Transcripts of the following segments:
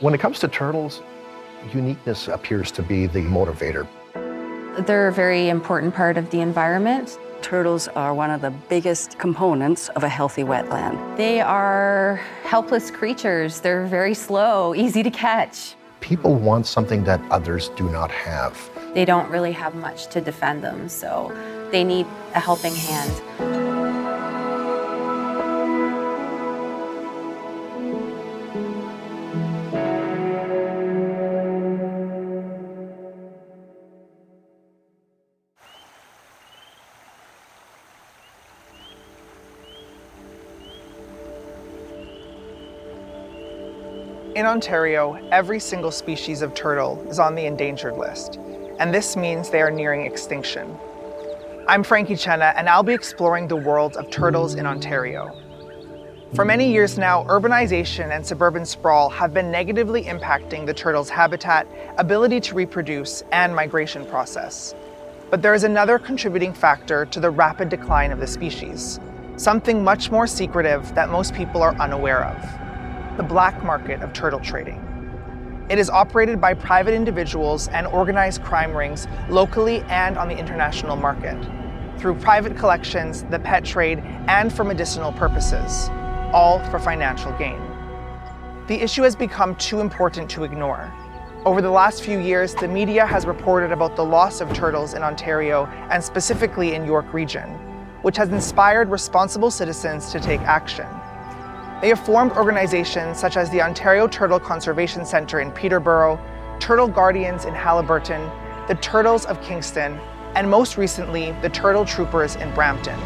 When it comes to turtles, uniqueness appears to be the motivator. They're a very important part of the environment. Turtles are one of the biggest components of a healthy wetland. They are helpless creatures. They're very slow, easy to catch. People want something that others do not have. They don't really have much to defend them, so they need a helping hand. In Ontario, every single species of turtle is on the endangered list, and this means they are nearing extinction. I'm Frankie Chenna, and I'll be exploring the world of turtles in Ontario. For many years now, urbanization and suburban sprawl have been negatively impacting the turtle's habitat, ability to reproduce, and migration process. But there is another contributing factor to the rapid decline of the species, something much more secretive that most people are unaware of: the black market of turtle trading. It is operated by private individuals and organized crime rings locally and on the international market, through private collections, the pet trade, and for medicinal purposes, all for financial gain. The issue has become too important to ignore. Over the last few years, the media has reported about the loss of turtles in Ontario and specifically in York Region, which has inspired responsible citizens to take action. They have formed organizations such as the Ontario Turtle Conservation Centre in Peterborough, Turtle Guardians in Haliburton, the Turtles of Kingston, and most recently, the Turtle Troopers in Brampton.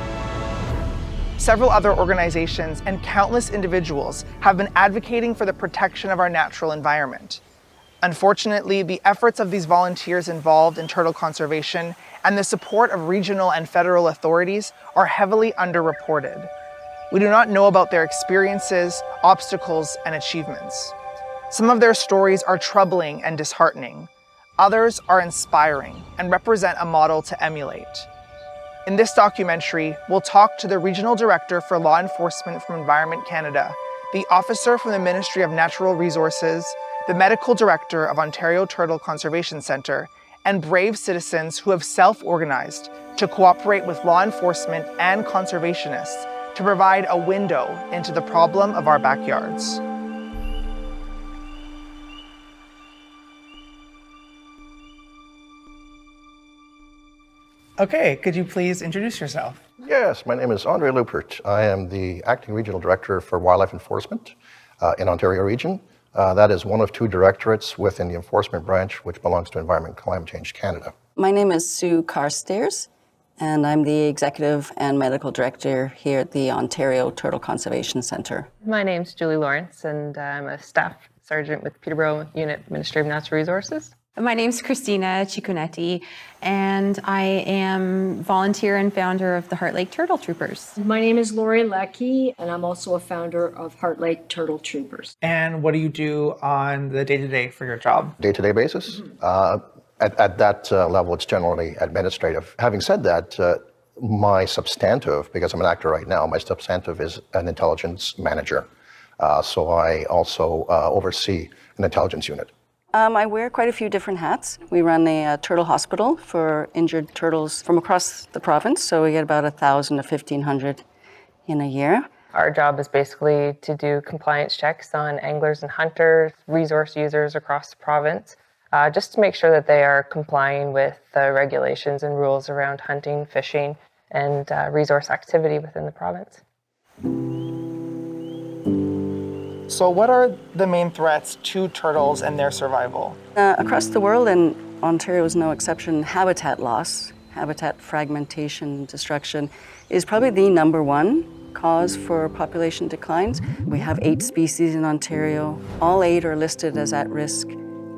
Several other organizations and countless individuals have been advocating for the protection of our natural environment. Unfortunately, the efforts of these volunteers involved in turtle conservation and the support of regional and federal authorities are heavily underreported. We do not know about their experiences, obstacles, and achievements. Some of their stories are troubling and disheartening. Others are inspiring and represent a model to emulate. In this documentary, we'll talk to the Regional Director for Law Enforcement from Environment Canada, the Officer from the Ministry of Natural Resources, the Medical Director of Ontario Turtle Conservation Centre, and brave citizens who have self-organized to cooperate with law enforcement and conservationists to provide a window into the problem of our backyards. Okay, could you please introduce yourself? Yes, my name is Andre Lupert. I am the Acting Regional Director for Wildlife Enforcement in Ontario Region. That is one of two directorates within the enforcement branch, which belongs to Environment and Climate Change Canada. My name is Sue Carstairs, and I'm the Executive and Medical Director here at the Ontario Turtle Conservation Centre. My name's Julie Lawrence, and I'm a Staff Sergeant with Peterborough Unit Ministry of Natural Resources. My name's Christina Ciconetti, and I am volunteer and founder of the Heart Lake Turtle Troopers. My name is Lori Leckie, and I'm also a founder of Heart Lake Turtle Troopers. And what do you do on the day-to-day for your job? Day-to-day basis? At that level, it's generally administrative. Having said that, my substantive, because I'm an actor right now, my substantive is an intelligence manager. So I also oversee an intelligence unit. I wear quite a few different hats. We run a turtle hospital for injured turtles from across the province, so we get about 1,000 to 1,500 in a year. Our job is basically to do compliance checks on anglers and hunters, resource users across the province, just to make sure that they are complying with the regulations and rules around hunting, fishing, and resource activity within the province. So what are the main threats to turtles and their survival? Across the world, and Ontario is no exception, habitat loss, habitat fragmentation, destruction is probably the number one cause for population declines. We have 8 species in Ontario. All 8 are listed as at risk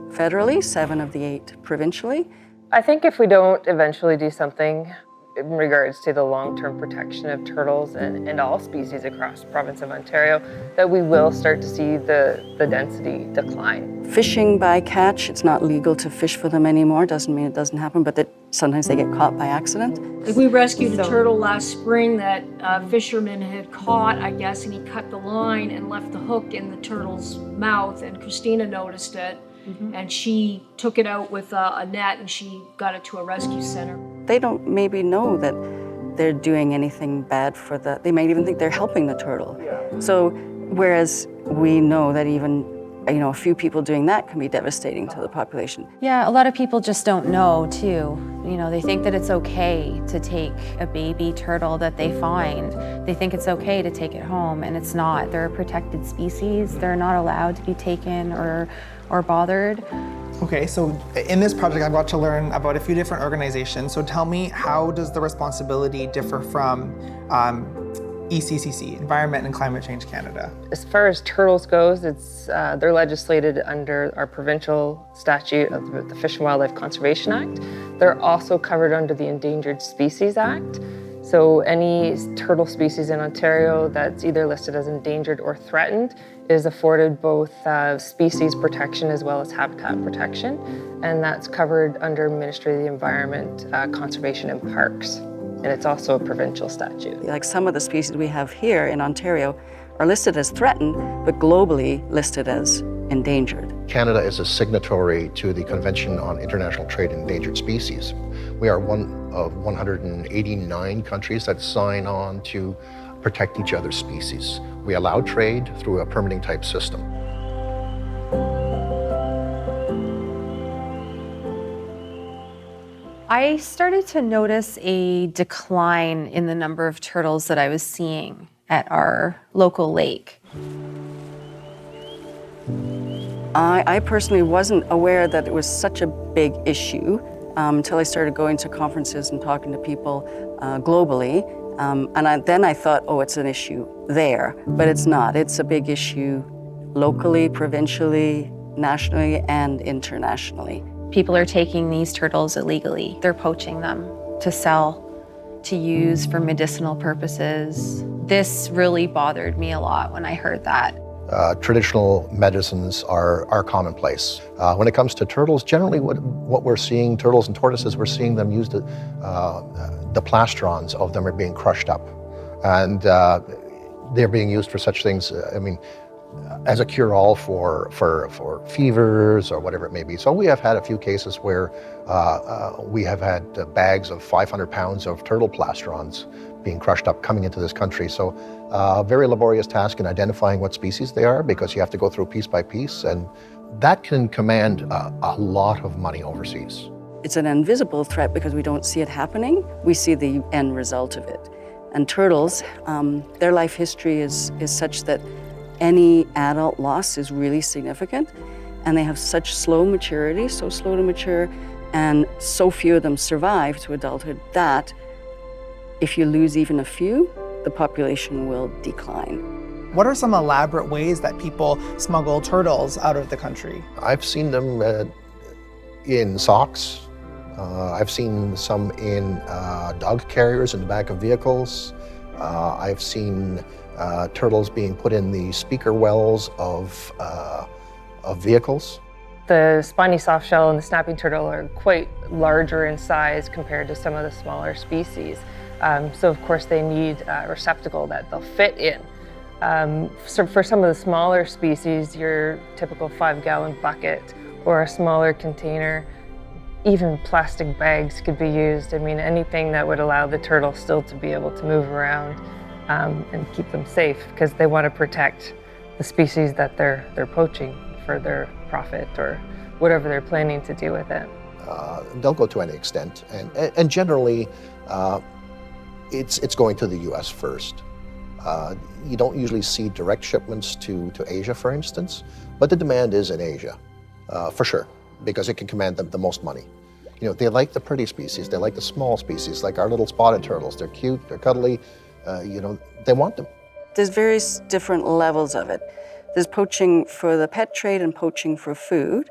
federally, 7 of the 8 provincially. I think if we don't eventually do something, in regards to the long-term protection of turtles and all species across the province of Ontario, that we will start to see the density decline. Fishing by catch, it's not legal to fish for them anymore. Doesn't mean it doesn't happen, but that sometimes they get caught by accident. Like we rescued a turtle last spring that a fisherman had caught, I guess, and he cut the line and left the hook in the turtle's mouth, and Christina noticed it. And she took it out with a net and she got it to a rescue center. They don't maybe know that they're doing anything bad for they might even think they're helping the turtle. So whereas we know that even a few people doing that can be devastating to the population. Yeah, a lot of people just don't know too. They think that it's okay to take a baby turtle that they find. They think it's okay to take it home, and it's not. They're a protected species. They're not allowed to be taken or bothered. Okay, so in this project, I've got to learn about a few different organizations. So tell me, how does the responsibility differ from ECCC, Environment and Climate Change Canada? As far as turtles goes, they're legislated under our provincial statute of the Fish and Wildlife Conservation Act. They're also covered under the Endangered Species Act. So any turtle species in Ontario that's either listed as endangered or threatened is afforded both species protection as well as habitat protection, and that's covered under Ministry of the Environment, Conservation and Parks. And it's also a provincial statute. Like some of the species we have here in Ontario are listed as threatened, but globally listed as endangered. Canada is a signatory to the Convention on International Trade in Endangered Species. We are one of 189 countries that sign on to protect each other's species. We allow trade through a permitting type system. I started to notice a decline in the number of turtles that I was seeing at our local lake. I personally wasn't aware that it was such a big issue until I started going to conferences and talking to people globally. Then I thought, oh, it's an issue there, but it's not. It's a big issue locally, provincially, nationally, and internationally. People are taking these turtles illegally. They're poaching them to sell, to use for medicinal purposes. This really bothered me a lot when I heard that. Traditional medicines are commonplace. When it comes to turtles, generally what we're seeing, turtles and tortoises, we're seeing them use the plastrons of them are being crushed up. And they're being used for such things, as a cure-all for fevers or whatever it may be. So we have had a few cases where we have had bags of 500 pounds of turtle plastrons being crushed up coming into this country. So very laborious task in identifying what species they are, because you have to go through piece by piece, and that can command a lot of money overseas. It's an invisible threat because we don't see it happening. We see the end result of it. And turtles, their life history is such that any adult loss is really significant, and they have such slow maturity, so slow to mature, and so few of them survive to adulthood that if you lose even a few, the population will decline. What are some elaborate ways that people smuggle turtles out of the country? I've seen them in socks. I've seen some in dog carriers in the back of vehicles. I've seen turtles being put in the speaker wells of vehicles. The spiny softshell and the snapping turtle are quite larger in size compared to some of the smaller species. So of course they need a receptacle that they'll fit in. So for some of the smaller species, your typical 5-gallon bucket or a smaller container, even plastic bags could be used. Anything that would allow the turtle still to be able to move around and keep them safe, because they want to protect the species that they're poaching for their profit or whatever they're planning to do with it. They'll go to any extent, and generally it's going to the US first. You don't usually see direct shipments to Asia, for instance, but the demand is in Asia, for sure, because it can command them the most money. They like the pretty species, they like the small species, like our little spotted turtles. They're cute, they're cuddly, they want them. There's various different levels of it. There's poaching for the pet trade and poaching for food.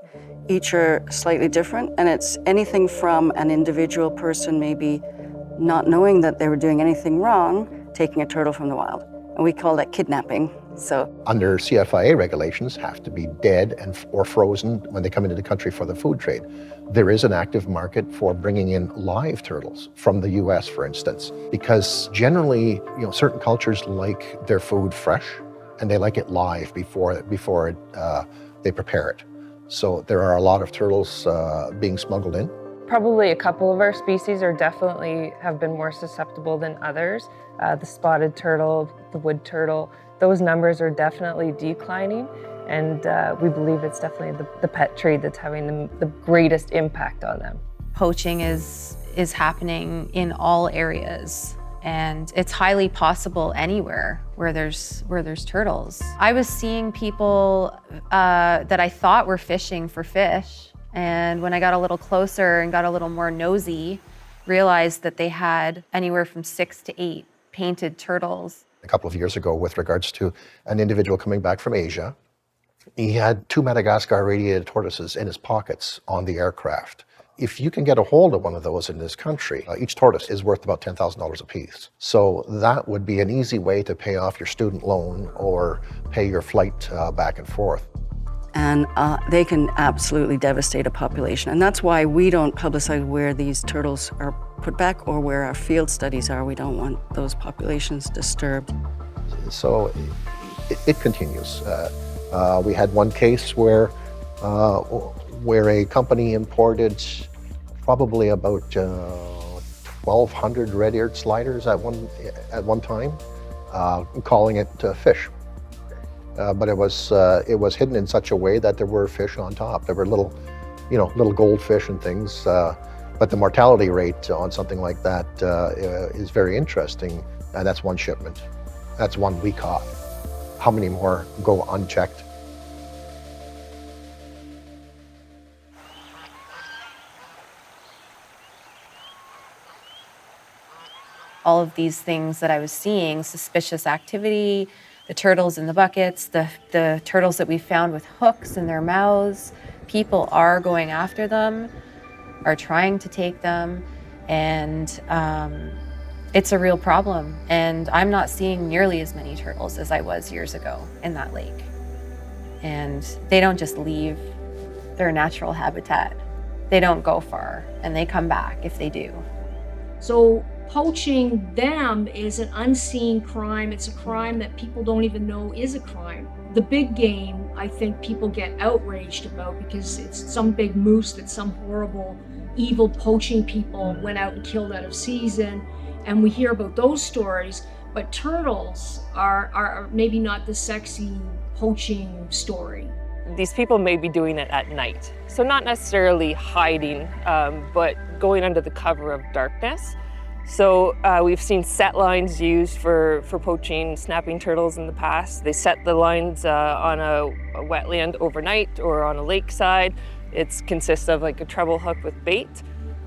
Each are slightly different, and it's anything from an individual person maybe not knowing that they were doing anything wrong, taking a turtle from the wild. And we call that kidnapping. So Under CFIA regulations, have to be dead or frozen when they come into the country for the food trade. There is an active market for bringing in live turtles from the US, for instance, because generally, certain cultures like their food fresh and they like it live before they prepare it. So there are a lot of turtles being smuggled in. Probably a couple of our species have been more susceptible than others. The spotted turtle, the wood turtle, those numbers are definitely declining, and we believe it's definitely the pet trade that's having the greatest impact on them. Poaching is happening in all areas, and it's highly possible anywhere where there's turtles. I was seeing people that I thought were fishing for fish, and when I got a little closer and got a little more nosy, realized that they had anywhere from 6 to 8 painted turtles. A couple of years ago, with regards to an individual coming back from Asia, he had 2 Madagascar radiated tortoises in his pockets on the aircraft. If you can get a hold of one of those in this country, each tortoise is worth about $10,000 a piece. So that would be an easy way to pay off your student loan or pay your flight back and forth. And they can absolutely devastate a population. And that's why we don't publicize where these turtles are put back or where our field studies are. We don't want those populations disturbed. So it continues. We had one case where a company imported probably about 1,200 red-eared sliders at one time, calling it fish. But it was hidden in such a way that there were fish on top. There were little goldfish and things. But the mortality rate on something like that is very interesting, and that's one shipment. That's one we caught. How many more go unchecked? All of these things that I was seeing, suspicious activity, the turtles in the buckets, the turtles that we found with hooks in their mouths, people are going after them, are trying to take them, and it's a real problem. And I'm not seeing nearly as many turtles as I was years ago in that lake. And they don't just leave their natural habitat. They don't go far, and they come back if they do. So poaching them is an unseen crime. It's a crime that people don't even know is a crime. The big game, I think people get outraged about because it's some big moose that some horrible, evil poaching people went out and killed out of season. And we hear about those stories, but turtles are maybe not the sexy poaching story. These people may be doing it at night. So not necessarily hiding, but going under the cover of darkness. So we've seen set lines used for poaching snapping turtles in the past. They set the lines on a wetland overnight or on a lakeside. It consists of like a treble hook with bait,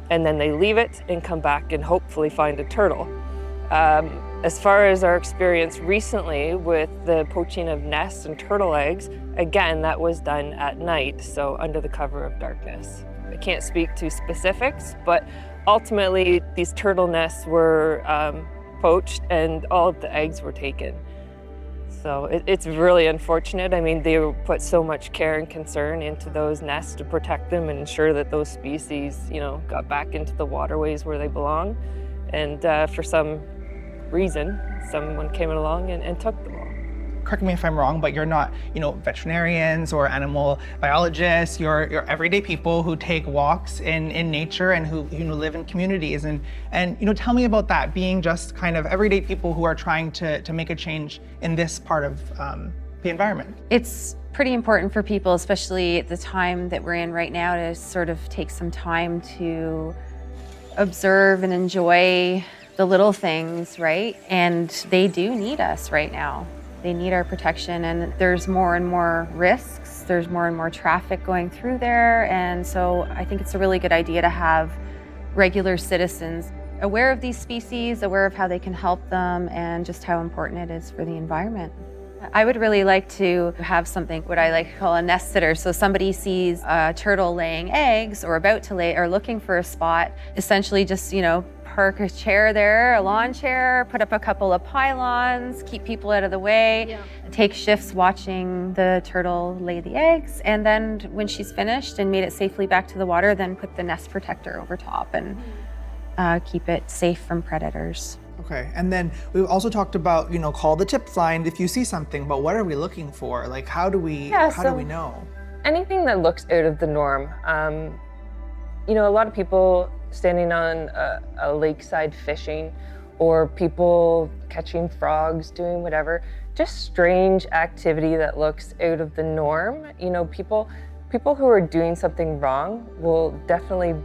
and then they leave it and come back and hopefully find a turtle. As far as our experience recently with the poaching of nests and turtle eggs, again, that was done at night, so under the cover of darkness. I can't speak to specifics, but ultimately these turtle nests were poached and all of the eggs were taken. So it's really unfortunate. I mean, they put so much care and concern into those nests to protect them and ensure that those species, got back into the waterways where they belong. And for some reason, someone came along and took them all. Correct me if I'm wrong, but you're not, veterinarians or animal biologists. You're everyday people who take walks in nature and who live in communities. And tell me about that, being just kind of everyday people who are trying to make a change in this part of the environment. It's pretty important for people, especially at the time that we're in right now, to sort of take some time to observe and enjoy the little things, right? And they do need us right now. They need our protection, and there's more and more risks. There's more and more traffic going through there. And so I think it's a really good idea to have regular citizens aware of these species, aware of how they can help them, and just how important it is for the environment. I would really like to have something, what I like to call a nest sitter. So somebody sees a turtle laying eggs or about to lay or looking for a spot, essentially just, park a chair there, a lawn chair, put up a couple of pylons, keep people out of the way, take shifts watching the turtle lay the eggs, and then when she's finished and made it safely back to the water, then put the nest protector over top and keep it safe from predators. Okay, and then we've also talked about, call the tip line if you see something, but what are we looking for? Like, how do we know? Anything that looks out of the norm. A lot of people standing on a lakeside fishing, or people catching frogs, doing whatever, just strange activity that looks out of the norm. People who are doing something wrong will definitely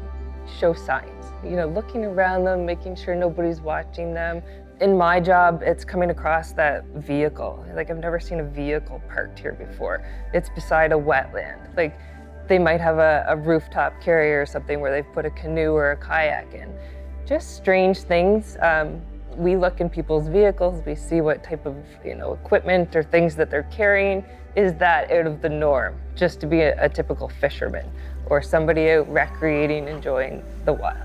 show signs. Looking around them, making sure nobody's watching them. In my job, it's coming across that vehicle. Like, I've never seen a vehicle parked here before. It's beside a wetland. Like, they might have a rooftop carrier or something where they've put a canoe or a kayak in. Just strange things. We look in people's vehicles, we see what type of equipment or things that they're carrying. Is that out of the norm, just to be a typical fisherman or somebody out recreating, enjoying the wild?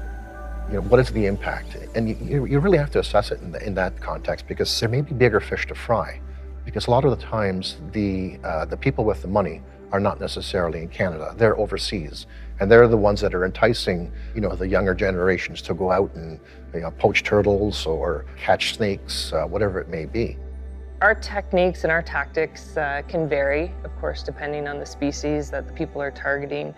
What is the impact? And you really have to assess it in that context, because there may be bigger fish to fry. Because a lot of the times, the people with the money are not necessarily in Canada, they're overseas. And they're the ones that are enticing, the younger generations to go out and poach turtles or catch snakes, whatever it may be. Our techniques and our tactics can vary, of course, depending on the species that the people are targeting,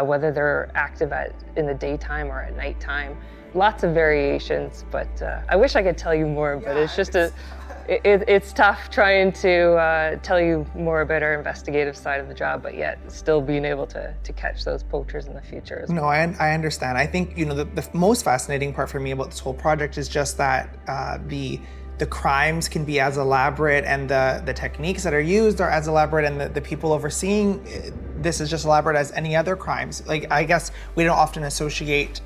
whether they're active in the daytime or at nighttime. Lots of variations, but I wish I could tell you more, but it's just it's tough trying to tell you more about our investigative side of the job, but yet still being able to catch those poachers in the future as well. No, I understand. I think, the most fascinating part for me about this whole project is just that the crimes can be as elaborate, and the techniques that are used are as elaborate, and the people overseeing this is just elaborate as any other crimes. Like, I guess we don't often associate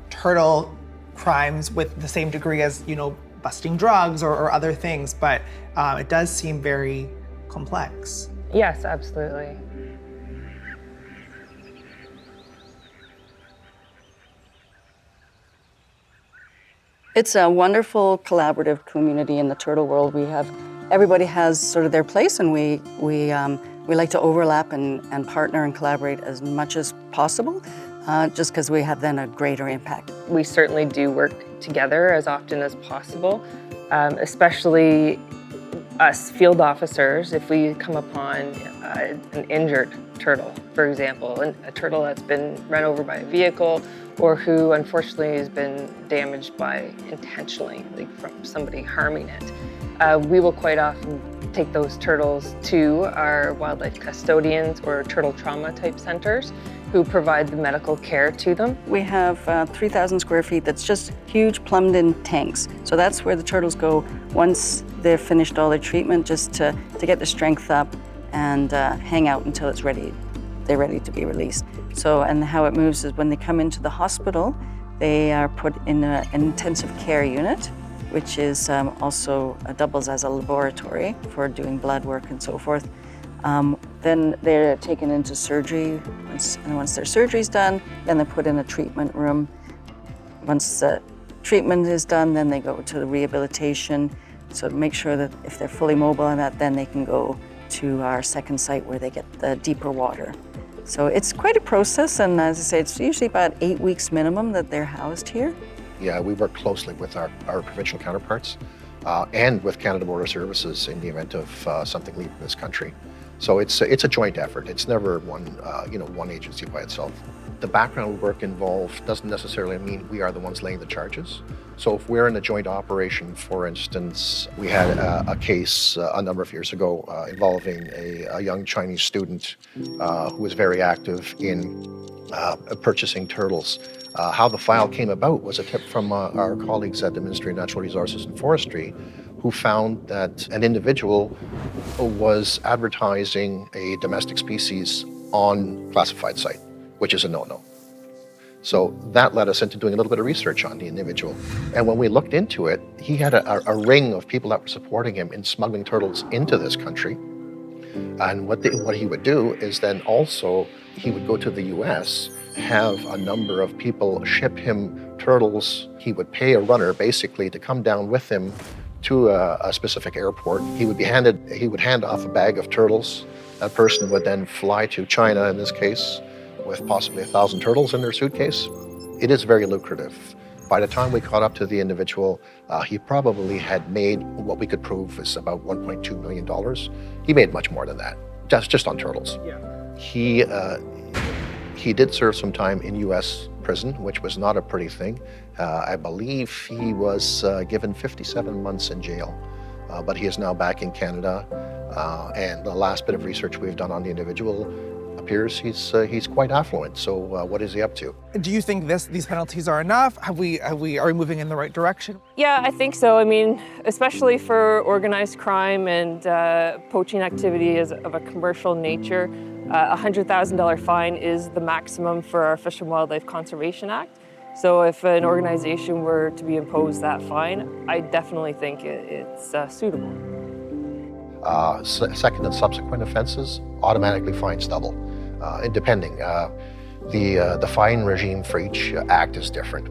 turtle crimes with the same degree as, busting drugs or other things, but it does seem very complex. Yes, absolutely. It's a wonderful collaborative community in the turtle world. Everybody has sort of their place, and we like to overlap and partner and collaborate as much as possible, just because we have then a greater impact. We certainly do work together as often as possible, especially us field officers. If we come upon an injured turtle, for example, a turtle that's been run over by a vehicle, or who unfortunately has been damaged intentionally, like from somebody harming it, we will quite often take those turtles to our wildlife custodians or turtle trauma type centers, who provide the medical care to them. We have 3,000 square feet that's just huge plumbed in tanks. So that's where the turtles go once they've finished all their treatment, just to get their strength up and hang out until they're ready to be released. So, and how it moves is when they come into the hospital, they are put in an intensive care unit, which is also doubles as a laboratory for doing blood work and so forth. Then they're taken into surgery, and once their surgery's done, then they're put in a treatment room. Once the treatment is done, then they go to the rehabilitation. So to make sure that if they're fully mobile and that, then they can go to our second site where they get the deeper water. So it's quite a process, and as I say, it's usually about 8 weeks minimum that they're housed here. Yeah, we work closely with our provincial counterparts and with Canada Border Services in the event of something leaving this country. So it's a joint effort. It's never one agency by itself. The background work involved doesn't necessarily mean we are the ones laying the charges. So if we're in a joint operation, for instance, we had a case a number of years ago involving a young Chinese student who was very active in purchasing turtles. How the file came about was a tip from our colleagues at the Ministry of Natural Resources and Forestry, who found that an individual was advertising a domestic species on classified site, which is a no-no. So that led us into doing a little bit of research on the individual. And when we looked into it, he had a ring of people that were supporting him in smuggling turtles into this country. And what he would do is then also, he would go to the US have a number of people ship him turtles. He would pay a runner basically to come down with him to a specific airport. He would hand off a bag of turtles. That person would then fly to China, in this case, with possibly 1,000 turtles in their suitcase. It is very lucrative. By the time we caught up to the individual, he probably had made what we could prove is about $1.2 million. He made much more than that, just on turtles. Yeah. He did serve some time in U.S. prison, which was not a pretty thing. I believe he was given 57 months in jail, but he is now back in Canada. And the last bit of research we've done on the individual appears he's quite affluent. So what is he up to? Do you think these penalties are enough? Are we moving in the right direction? Yeah, I think so. I mean, especially for organized crime and poaching activity of a commercial nature, a $100,000 fine is the maximum for our Fish and Wildlife Conservation Act. So if an organization were to be imposed that fine, I definitely think it's suitable. Second and subsequent offenses, automatically fines double. And depending, the fine regime for each act is different.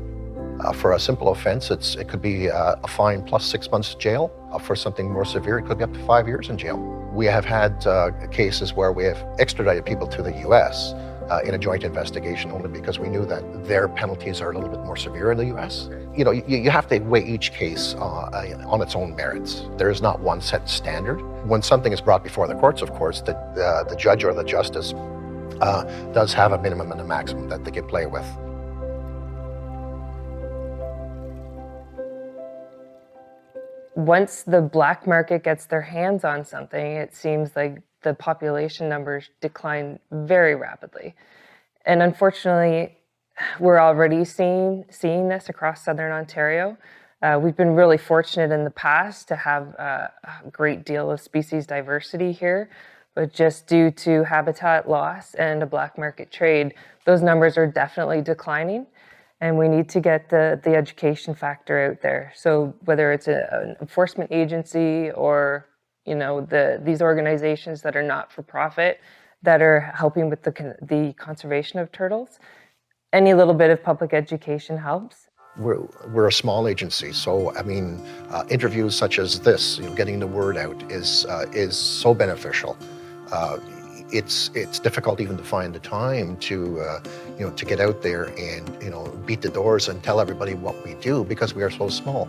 For a simple offense, it could be a fine plus 6 months jail. For something more severe, it could be up to 5 years in jail. We have had cases where we have extradited people to the U.S. In a joint investigation only because we knew that their penalties are a little bit more severe in the U.S. You know, you have to weigh each case on its own merits. There is not one set standard. When something is brought before the courts, of course, the judge or the justice does have a minimum and a maximum that they can play with. Once the black market gets their hands on something, it seems like the population numbers decline very rapidly. And unfortunately, we're already seeing this across Southern Ontario. We've been really fortunate in the past to have a great deal of species diversity here, but just due to habitat loss and a black market trade, those numbers are definitely declining. And we need to get the education factor out there. So whether it's an enforcement agency or these organizations that are not for profit that are helping with the conservation of turtles, any little bit of public education helps. We're a small agency, so I mean, interviews such as this, getting the word out is so beneficial. It's difficult even to find the time to get out there and beat the doors and tell everybody what we do because we are so small.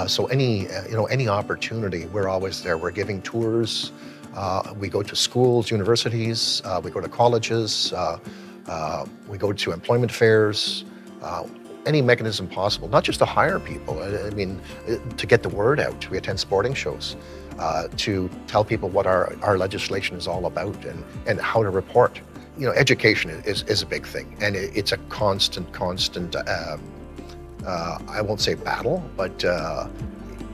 So any opportunity, we're always there. We're giving tours. We go to schools, universities. We go to colleges. We go to employment fairs. Any mechanism possible, not just to hire people. I mean, to get the word out. We attend sporting shows. To tell people what our legislation is all about and how to report. Education is a big thing, and it's a constant, I won't say battle, but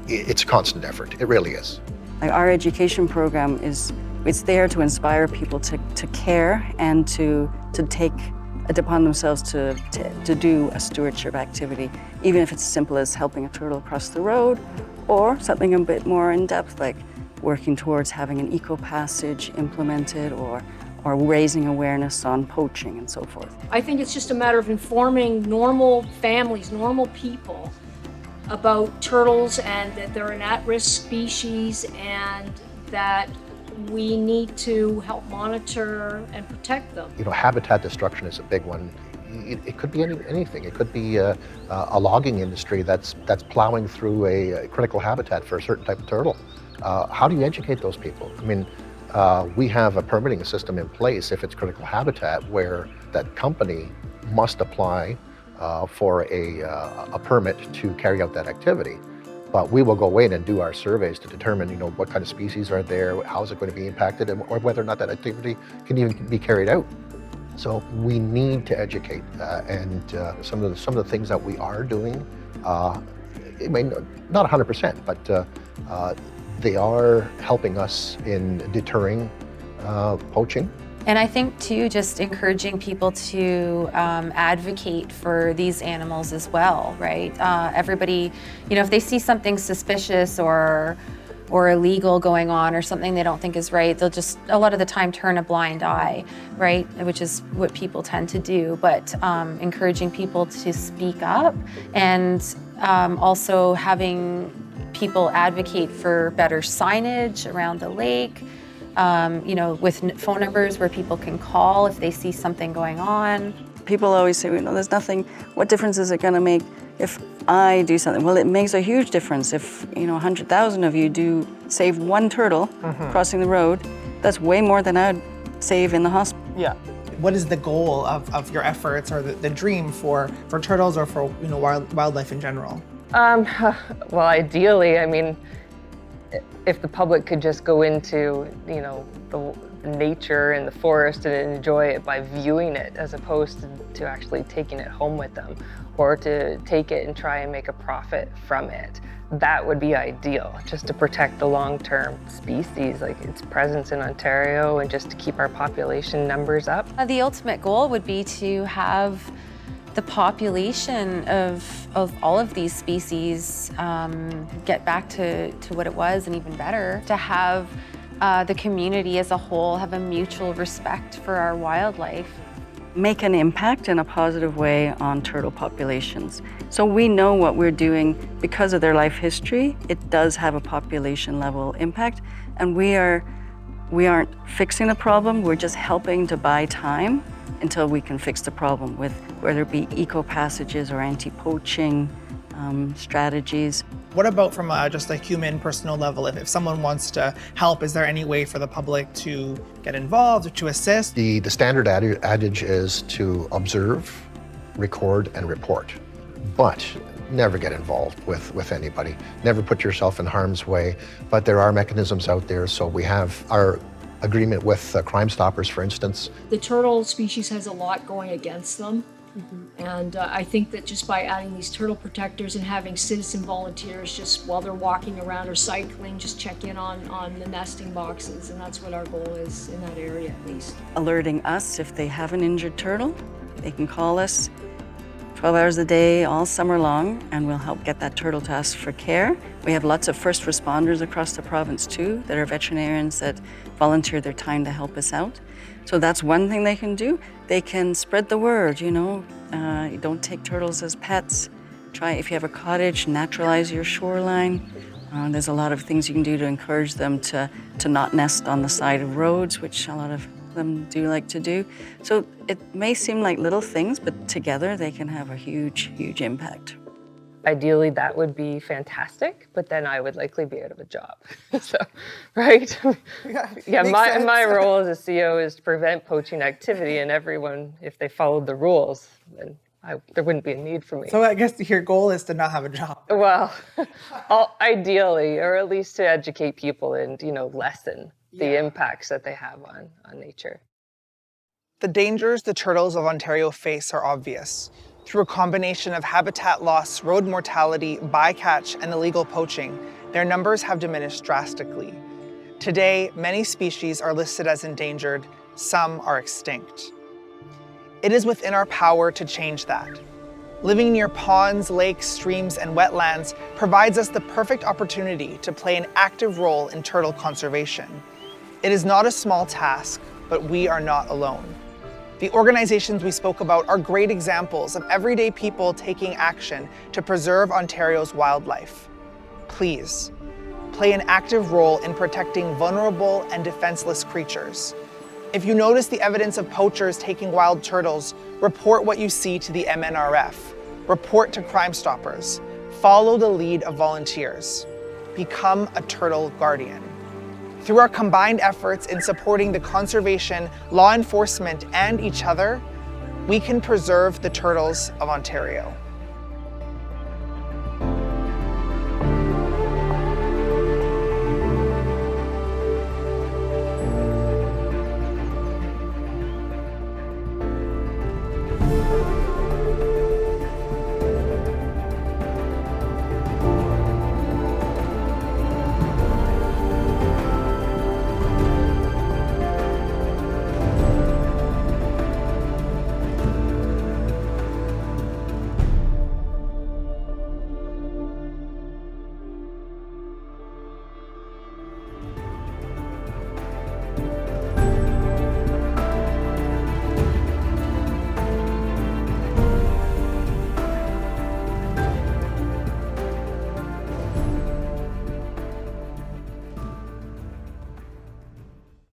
it's a constant effort. It really is. Our education program it's there to inspire people to care and to take it upon themselves to do a stewardship activity, even if it's as simple as helping a turtle cross the road, or something a bit more in-depth, like working towards having an eco-passage implemented or raising awareness on poaching and so forth. I think it's just a matter of informing normal families, normal people about turtles and that they're an at-risk species and that we need to help monitor and protect them. Habitat destruction is a big one. It could be anything. It could be a logging industry that's plowing through a critical habitat for a certain type of turtle. How do you educate those people? I mean, we have a permitting system in place if it's critical habitat where that company must apply for a permit to carry out that activity. But we will go in and do our surveys to determine, what kind of species are there, how is it going to be impacted, or whether or not that activity can even be carried out. So we need to educate, and some of the things that we are doing, it may not 100%, but they are helping us in deterring poaching. And I think too, just encouraging people to advocate for these animals as well, right? Everybody, if they see something suspicious or or illegal going on or something they don't think is right, they'll just a lot of the time turn a blind eye, right? Which is what people tend to do. But encouraging people to speak up, and also having people advocate for better signage around the lake, with phone numbers where people can call if they see something going on. People always say, there's nothing, what difference is it going to make if I do something? Well, it makes a huge difference. If 100,000 of you do save one turtle crossing the road, that's way more than I'd save in the hospital. Yeah. What is the goal of your efforts, or the dream for turtles, or for wildlife in general? Well, ideally, I mean, if the public could just go into, the nature and the forest and enjoy it by viewing it, as opposed to actually taking it home with them, or to take it and try and make a profit from it. That would be ideal, just to protect the long-term species, like its presence in Ontario, and just to keep our population numbers up. The ultimate goal would be to have the population of all of these species get back to what it was, and even better, to have the community as a whole have a mutual respect for our wildlife. Make an impact in a positive way on turtle populations. So we know what we're doing because of their life history. It does have a population level impact, and we aren't fixing the problem, we're just helping to buy time until we can fix the problem, with whether it be eco-passages or anti-poaching strategies. What about from just a human personal level? If someone wants to help, is there any way for the public to get involved or to assist? The standard adage is to observe, record, and report, but never get involved with anybody. Never put yourself in harm's way, but there are mechanisms out there. So we have our agreement with Crime Stoppers, for instance. The turtle species has a lot going against them. And I think that just by adding these turtle protectors and having citizen volunteers just while they're walking around or cycling, just check in on the nesting boxes, and that's what our goal is in that area at least. Alerting us if they have an injured turtle, they can call us 12 hours a day all summer long, and we'll help get that turtle to us for care. We have lots of first responders across the province too that are veterinarians that volunteer their time to help us out. So that's one thing they can do. They can spread the word, don't take turtles as pets. Try, if you have a cottage, naturalize your shoreline. There's a lot of things you can do to encourage them to not nest on the side of roads, which a lot of them do like to do. So it may seem like little things, but together they can have a huge, huge impact. Ideally, that would be fantastic, but then I would likely be out of a job. So, right? Yeah, my role as a CO is to prevent poaching activity, and everyone, if they followed the rules, then there wouldn't be a need for me. So I guess your goal is to not have a job. Well, ideally, or at least to educate people and, lessen the impacts that they have on nature. The dangers the turtles of Ontario face are obvious. Through a combination of habitat loss, road mortality, bycatch, and illegal poaching, their numbers have diminished drastically. Today, many species are listed as endangered, some are extinct. It is within our power to change that. Living near ponds, lakes, streams, and wetlands provides us the perfect opportunity to play an active role in turtle conservation. It is not a small task, but we are not alone. The organizations we spoke about are great examples of everyday people taking action to preserve Ontario's wildlife. Please, play an active role in protecting vulnerable and defenseless creatures. If you notice the evidence of poachers taking wild turtles, report what you see to the MNRF. Report to Crime Stoppers. Follow the lead of volunteers. Become a turtle guardian. Through our combined efforts in supporting the conservation, law enforcement, and each other, we can preserve the turtles of Ontario.